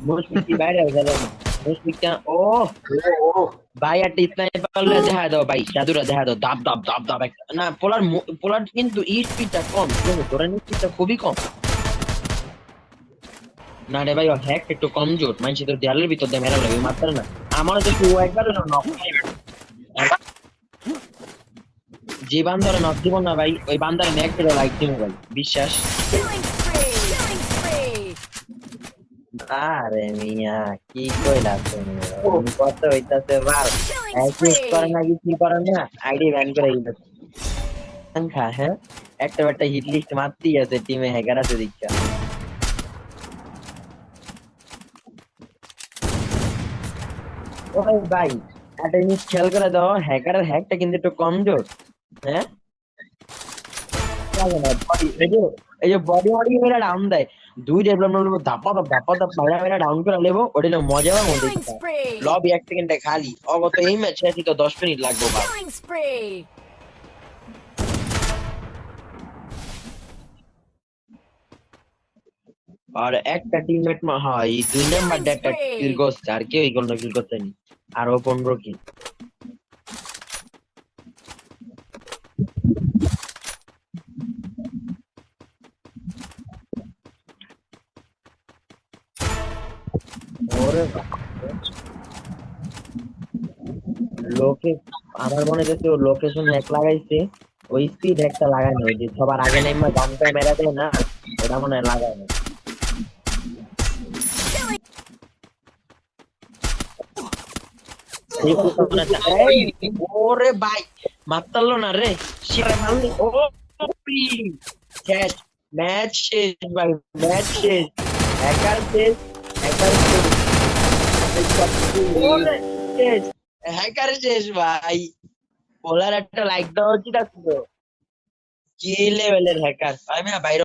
মুশফিক কি বাইরে গেল না? মুশফিকটা ও ও ভাই একটা স্নাইপার দেখা দাও ভাই, জাদুরা দেখা দাও, দাব দাব দাব দাব একটা না। পোলার পোলার কিন্তু স্পিডটা কম, ধরে স্পিডটা খুবই কম। না রে ভাই, হ্যাক একটু কমজোর, মানুষ তো দেয়ালের ভিতর দিয়ে মেরা লাগবে মাত্র না। আমার তো ও একবার নক, যে বান্দারে নক দিব না ভাই, ওই বান্দারে ম্যাক করে লাইক দিব ভাই, বিশ্বাস। Killing spree! Killing spree! আরে মিয়া কি কইলা তুমি, তুমি কত হইতাছে বার, Killing অ্যাসিস্ট করে spree! না কিছু করে না, আইডি ব্যান করে দিল সংখ্যা। হ্যাঁ, একটা হিট লিস্ট মারতেই আছে, টিমে হ্যাকার আছে দীক্ষা। ওই ভাই একটা জিনিস খেয়াল করে দাও, হ্যাকারের হ্যাকটা কিন্তু একটু কমজোর। হ্যাঁ, লাগে না body- এই যে বডি বডি মেরে ডাউন দেয়, দুই ডেভেলপমেন্ট ধাপা ধাপ ধাপা ধাপ মেরা মেরা ডাউন করে নেবো, ওটা হলো মজা পাবো Killing দেখা। spree! লবি 1 সেকেন্ডে খালি, অগত এই ম্যাচ শেষ তো 10 মিনিট লাগবো ভাই। Killing spree! আর একটা টিমমেট হয় 2 নাম্বার Killing একটা কিল spree! করছে, আর কেউ এই কিল করতেনি, আরো 15 কিল। ওরে বাপরে। লোকে, আমার মনে হচ্ছে লোকেশন হ্যাক লাগাইছে, ওই স্পিড হ্যাকটা লাগানো, ওই যে সবার আগে নেমে গানটা মেরা দেয় না, ওটা মনে হয় লাগানো। Killing এই কথা মনে হচ্ছে, এই, ওরে ভাই মারতালো না রে, শিরে মারলি ও, শেষ, ম্যাচ শেষ ভাই, ম্যাচ শেষ, হ্যাকার শেষ, হ্যাকার শেষ, ওরে শেষ, হ্যাকার শেষ ভাই। বলার একটা লাইক দেওয়া উচিত আছে তো, কি লেভেলের হ্যাকার, আমি না বাইরে